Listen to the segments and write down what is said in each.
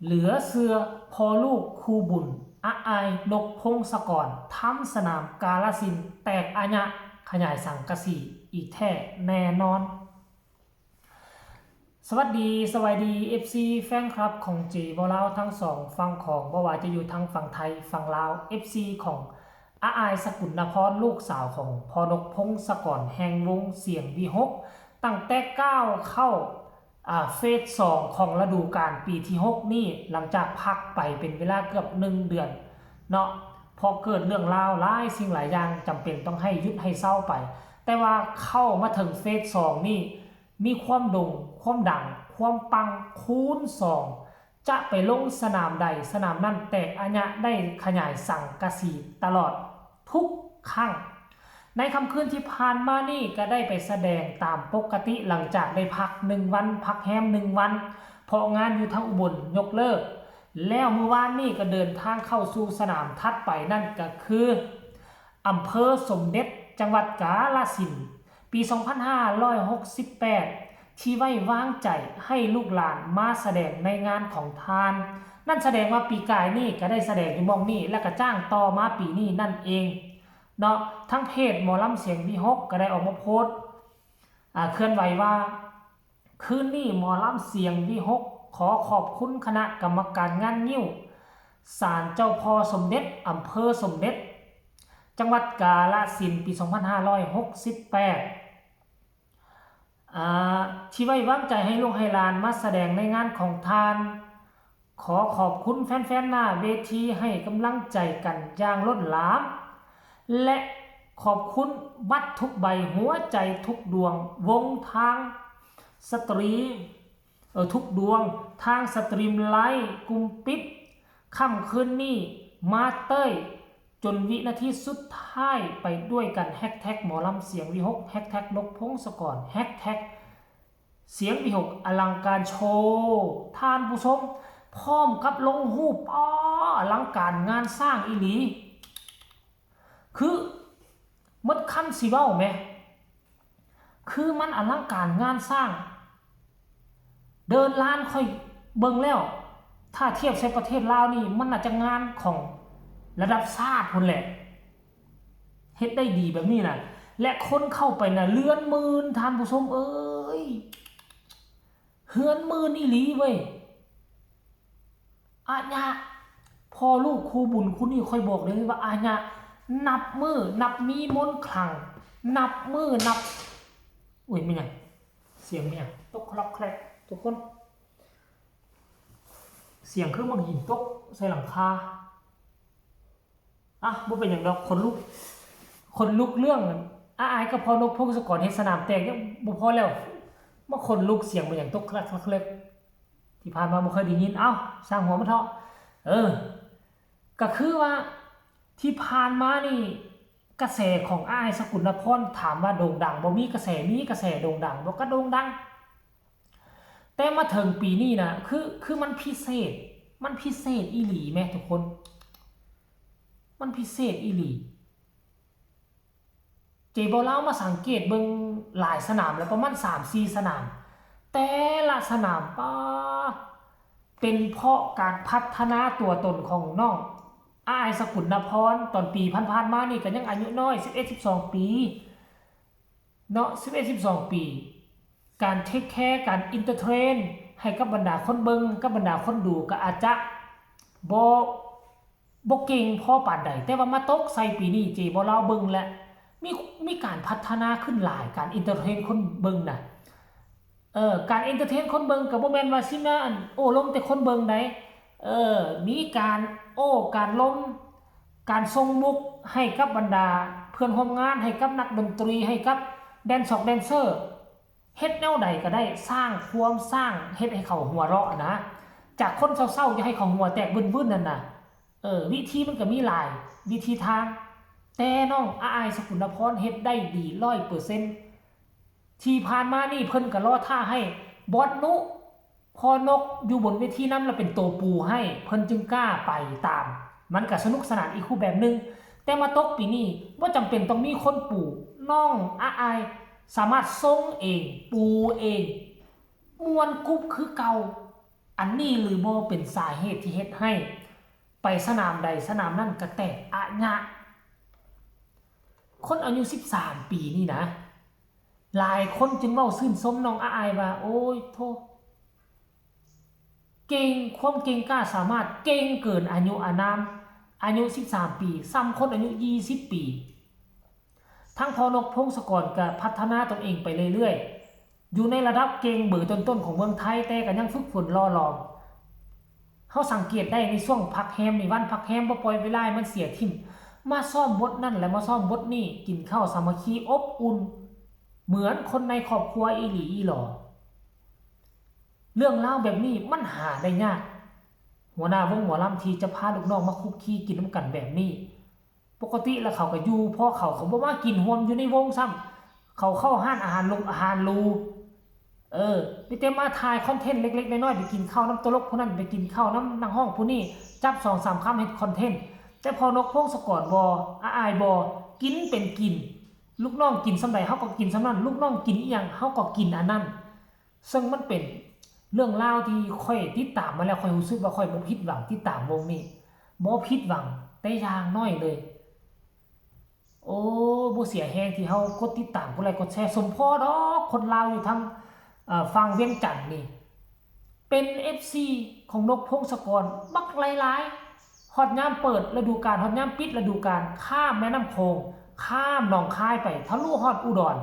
เหลือเสือพอลูกครูบุญอาอายนกพงศกรทำสนามกาลสินธุ์แตกอาญะขยายสังกะสีอีกแท้แน่นอน สวัสดีสวัสดี FC แฟนคลับของจีบอลาวทั้งสองฝั่งของบ่ว่าจะอยู่ทั้งฝั่งไทยฝั่งลาว FC ของอาอายสกุลนพรลูกสาวของพอนกพงศกรแห่งวงเสียงวีหกตั้งแต่ก้าวเข้าเฟส2ของฤดูกาลปีที่6นี่หลังจากพักไปเป็นเวลาเกือบ1 เดือนเนาะพอเกิดเรื่องราวหลายสิ่งหลายอย่างจำเป็นต้องให้หยุดให้เศร้าไปแต่ว่าเข้ามาถึงเฟส2นี่มีความโด่งความดังความปังคูณ2จะไปลงสนามใดสนามนั้นแตกอาญะได้ขยายสังกะสีตลอดทุกครั้งในค่ำคืนที่ผ่านมานี่ก็ได้ไปแสดงตามปกติหลังจากได้พัก1 วันพักแฮม1 วันเพราะงานอยู่ทางอุบลยกเลิกแล้วเมื่อวานนี่ก็เดินทางเข้าสู่สนามถัดไปนั่นก็คืออำเภอสมเด็จจังหวัดกาฬสินธุ์ปี 2568 ที่ไว้วางใจให้ลูกหลานมาแสดงในงานของทานนั่นแสดงว่าปีกายนี่ก็ได้แสดงอยู่มองนี่และก็จ้างต่อมาปีนี้นั่นเองเนาะทั้งเพจหมอลำเสียงวีหกก็ได้ออกมาโพสต์เคลื่อนไหวว่าคืนนี้หมอลำเสียงวีหกขอขอบคุณคณะกรรมการงานงิ้วศาลเจ้าพ่อสมเด็จอำเภอสมเด็จจังหวัดกาฬสินธุ์ปี 2568ที่ไว้วางใจให้ลูกให้หลานมาแสดงในงานของทานขอขอบคุณแฟนๆหน้าเวทีให้กำลังใจกันอย่างล้นหลามและขอบคุณบัตรทุกใบหัวใจทุกดวงวงทางสตรีมทุกดวงทางสตรีมไลฟ์กลุ่มปิดค่ำคืนนี้มาเต้ยจนวินาทีสุดท้ายไปด้วยกันแฮชแท็กหมอลำเสียงวีหกแฮชแท็กนกพงศกรแฮชแท็กเสียงวีหกอลังการโชว์ท่านผู้ชมพร้อมกับลงรูปอลังการงานสร้างอีหลีคือมดคันสิเว้าไหมคือมันอลังการงานสร้างเดินล้านค่อยเบิ่งแล้วถ้าเทียบใช้ประเทศลาวนี่มันอาจจะงานของระดับชาติคนแหละเฮ็ดได้ดีแบบนี้นะและคนเข้าไปนะเลื่อนหมื่นท่านผู้ชมเอ้ยเฮือนหมื่นอีหลีเว้ยอาญะพอลูกครูบุญคุณนี่ค่อยบอกเลยว่าอาญะนับมือนับมีมนต์ขลังนับมือนับอุ้ยไม่ไงเสียงเนี่ยตกคลอกแคลกทุกคนเสียงเครื่องบางหินตกใส่หลังคาบ่เป็นอย่างดอกคนลุกเรื่องอายก็พอนกพงศกรเฮ็ดสนามแตกยังบ่พอแล้วมาคนลุกเสียงมันอย่างตกคลักคลักที่ผ่านมาบ่เคยได้ยินสร้างหัวมันเถาะก็คือว่าที่ผ่านมานี่กระแสของอ้ายสกุลนพรถามว่าโด่งดังบ่มีกระแสโด่งดังบ่ก็โด่งดังแต่มาถึงปีนี้นะคือมันพิเศษอีหลีแม่ทุกคนมันพิเศษอีหลีเจบอลาวมาสังเกตเบิ่งหลายสนามแล้วประมาณ 3-4 สนามแต่ละสนามเป็นเพราะการพัฒนาตัวตนของน้องอ้ายสกุลนพรตอนปีผ่านๆมานี่ก็ยังอายุน้อย11-12 ปีเนาะ11-12 ปีการเทคแคร์การอินเตอร์เทรนให้กับบรรดาคนเบิ่งกับบรรดาคนดูก็อาจจะบ่เก่งพอปานใดแต่ว่ามาตกใส่ปีนี้เจบ่ลาวเบิ่งและมีการพัฒนาขึ้นหลายการอินเตอร์เทนคนเบิ่งน่ะการเอนเตอร์เทนคนเบิ่งก็บ่แม่นว่าสิมาโอ้ล้มแต่คนเบิ่งได้มีการการล้มการส่งมุกให้กับบรรดาเพื่อนร่วมงานให้กับนักดนตรีให้กับแดนเซอร์เฮ็ดแนวใดก็ได้สร้างเฮ็ดให้เขาหัวเราะนะจากคนเศร้าๆอย่าให้เขาหัวแตกบึ้นๆนั่นน่ะวิธีมันก็มีหลายวิธีทางแต่น้องอายสกุลนพรเฮ็ดได้ดี 100% ที่ผ่านมานี่เพิ่นก็รอท่าให้บอสนุพอนกอยู่บนเวทีนั้นแล้วเป็นตัวปูให้เพิ่นจึงกล้าไปตามมันก็สนุกสนานอีกคู่แบบนึงแต่มาตกปีนี้บ่จำเป็นต้องมีคนปูน้องอายสามารถทรงเองปูเองมวนกุ๊บคือเก่า อันนี้หรือบ่เป็นสาเหตุที่เฮ็ดให้ไปสนามใดสนามนั่นกระแตกอะญะคนอายุ13ปีนี่นะหลายคนจึงเว้าชื่นชมน้องอายว่าโอ้ยโทเก่งความเก่งกล้าสามารถเก่งเกินอายุอานามอายุ13ปีซ้ำคนอายุ20ปีทั้งพอนกพงศกรก็พัฒนาตนเองไปเรื่อยๆอยู่ในระดับเก่งเบอร์ต้นๆของเมืองไทยแต่ก็ยังฝึกฝนรอลองเฮาสังเกตได้ในช่วงพักแฮมนี่วันพักแฮมบ่ปล่อยเวลามันเสียทิ่มมาซ่อมบทนั่นและมาซ่อมบทนี่กินข้าวสามัคคีอบอุ่นเหมือนคนในครอบครัวอีหลีอีหลอเรื่องราวแบบนี้มันหาได้ยากหัวหน้าวงหมอลำที่จะพาลูกน้องมาคุกคีกินน้ำกันแบบนี้ปกติแล้วเขาก็อยู่พอเขาบ่มากินรวมอยู่ในวงซ้ำเขาเข้าห้านอาหารลงอาหารรูไปเต็มมาถ่ายคอนเทนต์เล็กๆน้อยๆไปกินข้าวน้ำตลกผู้นั้นไปกินข้าวน้ำนางห้องผู้นี้จับ 2-3 คำเฮ็ดคอนเทนต์แต่พอนกพงศกรบ่อายบ่กินเป็นกินลูกน้องกินสำใดเฮาก็กินสำนั้นลูกน้องกินอีหยังเฮาก็กินอันนั้นซึ่งมันเป็นเรื่องราวที่ค่อยติดตามมาแล้วค่อยรู้สึกว่าค่อยบ่ผิดหวังติดตามวงนี้บ่ผิดหวังแต่อย่างน้อยเลยโอ้บ่เสียแฮงที่เฮากดติดตามกดไลค์กดแชร์สมพอดอกคนลาวอยู่ทางฟังเวียงจันทน์นี่เป็น FC ของนกพงศกรบักหลายๆฮอดยามเปิดฤดูกาลฮอดยามปิดฤดูกาลข้ามแม่น้ำโขงข้ามหนองคายไปทะลุฮอดอุดร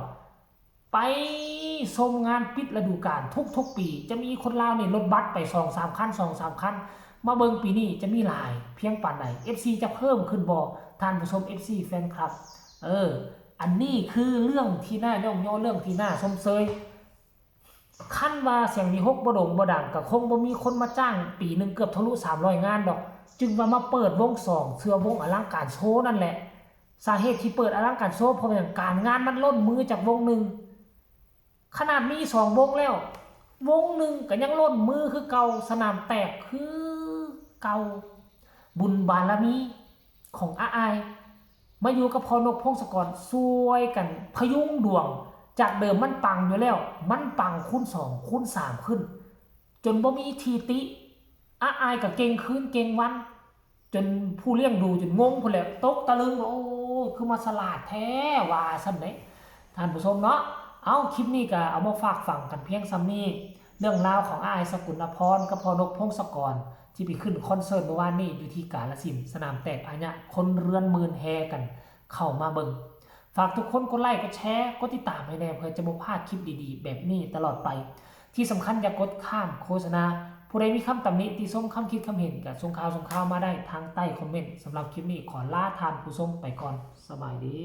ไปชมงานปิดฤดูกาลทุกปีจะมีคนลาวนี่รถบัสไป 2-3 คัน 2-3 คันมาเบิ่งปีนี้จะมีหลายเพียงปานใด FC จะเพิ่มขึ้นบ่ท่านผู้ชม FC แฟนคลับอันนี้คือเรื่องที่น่าย่องย่อเรื่องที่น่าชมเชยคันว่าเสียงมีฮกบ่โด่งบ่ดังก็คงบ่มีคนมาจ้างปีนึงเกือบทะลุ300งานดอกจึงว่ามาเปิดวง2เชื่อวงอลังการโชว์นั่นแหละสาเหตุที่เปิดอลังการโชว์เพราะว่าการงานมันล้นมือจากวงนึงขนาดมี2วงแล้ววงนึงก็ยังล้นมือคือเก่าสนามแตกคือเก่าบุญบารมีของอายมาอยู่กับพอนกพงศกรช่วยกันพยุงดวงจากเดิมมันปังอยู่แล้วมันปังคูณ2คูณ3ขึ้นจนบ่มีทีติอายก็เก่งคืนเก่งวันจนผู้เลี้ยงดูจนงงพุ่นแหละตกตะลึงโอ้คือมาสลาดแท้ว่าซั่นเด้ท่านผู้ชมเนาะเอาคลิปนี้ก็เอามาฝากฟังกันเพียงซ้ำนี้เรื่องราวของอายสกุลพรกับพอนกพงศกรที่ไปขึ้นคอนเสิร์ตเมื่อวานนี้อยู่ที่กาฬสินธุ์สนามแตกอาญะคนเรือนหมื่นแฮกันเข้ามาเบิ่งฝากทุกคนกดไลค์กดแชร์กดติดตามให้แน่เพื่อจะบ่พลาดคลิปดีๆแบบนี้ตลอดไปที่สำคัญอย่ากดข้ามโฆษณาผู้ใดมีคำตำหนิติชมคำคิดคำเห็นก็ส่งข่าวมาได้ทางใต้คอมเมนต์สำหรับคลิปนี้ขอลาท่านผู้ชมไปก่อนสบายดี